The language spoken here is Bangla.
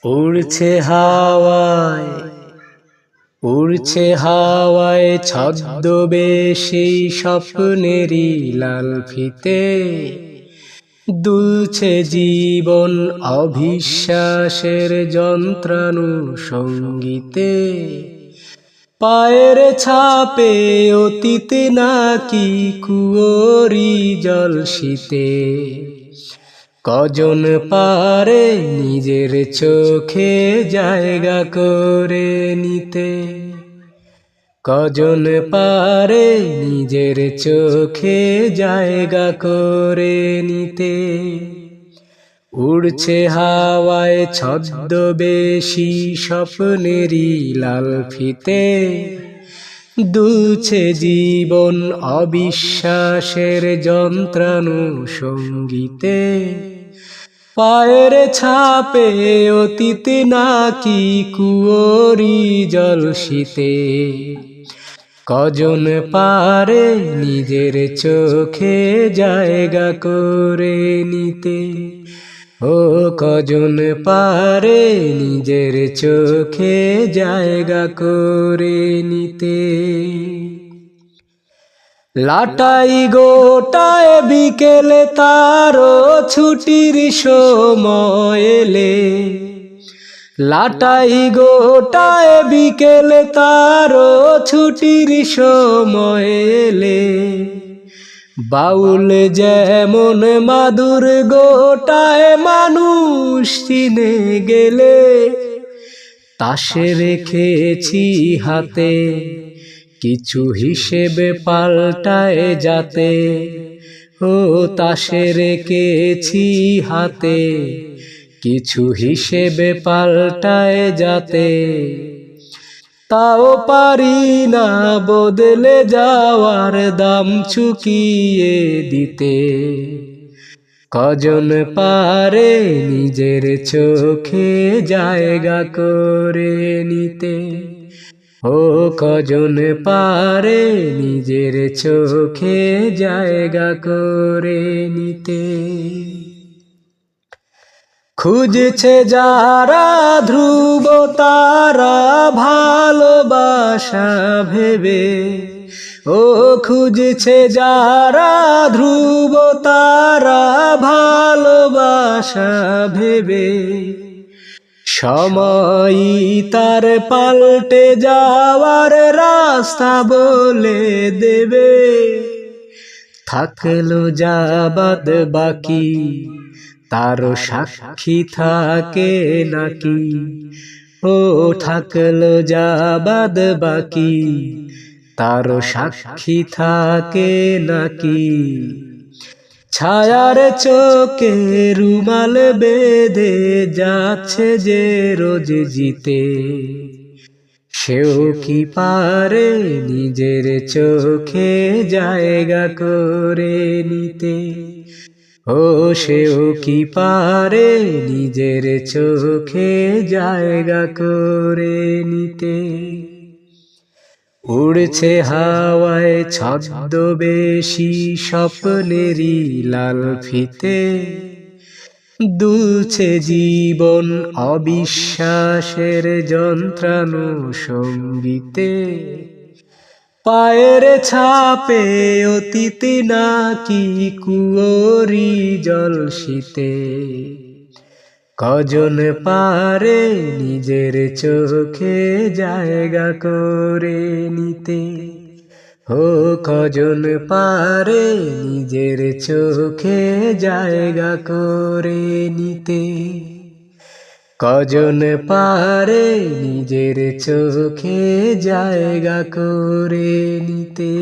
উড়ছে হাওয়ায় উড়ছে হাওয়ায় ছদ্মবেশী স্বপ্নেরই লাল ফিতে, দুলছে জীবন অবিশ্বাসের যন্ত্রাণু সঙ্গীতে। পায়ের ছাপে অতীত নাকি কুয়োরি জল শীতে, কজন পারে নিজের চোখে জায়গা করে নিতে, কজন পারে নিজের চোখে জায়গা করে নিতে। উড়ছে হাওয়ায় ছদ্মবেশী স্বপ্নেরই লাল ফিতে, দুলছে জীবন অবিশ্বাসের যন্ত্রাণু সঙ্গীতে। পায়ের ছাপে অতীত নাকি কুয়োরি জল শীতে, কজন পারে নিজের চোখে জায়গা করে নিতে, ও কজন পারে নিজের চোখে জায়গা করে নিতে। লাটাই গোটায় বিকেলে তারও ছুটির সময় এলে, লাটাই গোটায় বিকেলে তারও ছুটির সময় এলে। বাউল যেমন মাদুর গোটায় মানুষ চিনে গেলে, তাসে রেখেছি হাতে কিছু হিসেবে পাল্টায় যাতে, ও তাসে রেখেছি হাতে কিছু হিসেবে পাল্টায় যাতে। তাও পারি না বদলে যাওয়ার দাম চুকিয়ে দিতে, কজন পারে নিজের চোখে জায়গা করে নিতে, ও কজন পারে নিজের চোখে জায়গা করে নিতে। খুঁজছে যারা ধ্রুব তারা ভালোবাসা ভেবে, ও খুঁজছে যারা ধ্রুব তারা ভালোবাসা ভেবে। সময়ই তার পাল্টে যাওয়ার রাস্তা বলে দেবে, থাকলো যা বাদ বাকি তারও সাক্ষী থাকে নাকি, ও থাকলো যা বাদ বাকি তারও সাক্ষী থাকে নাকি। ছায়ার চোখে রুমাল বেঁধে যাচ্ছে যে রোজ জিতে, সেও কি পারে নিজের চোখে জায়গা করে নিতে, ও সেও কি পারে নিজের চোখে জায়গা করে নিতে। উড়ছে হাওয়ায় ছদ্মবেশী স্বপ্নেরই লাল ফিতে, দুলছে জীবন অবিশ্বাসের যন্ত্রাণু সঙ্গীতে। পায়ের ছাপে অতীত নাকি কুয়োরি জল শীতে, কজন পারে নিজের চোখে জায়গা করে নিতে, ও কজন পারে নিজের চোখে জায়গা করে নিতে, কজন পারে নিজের চোখে জায়গা করে নিতে।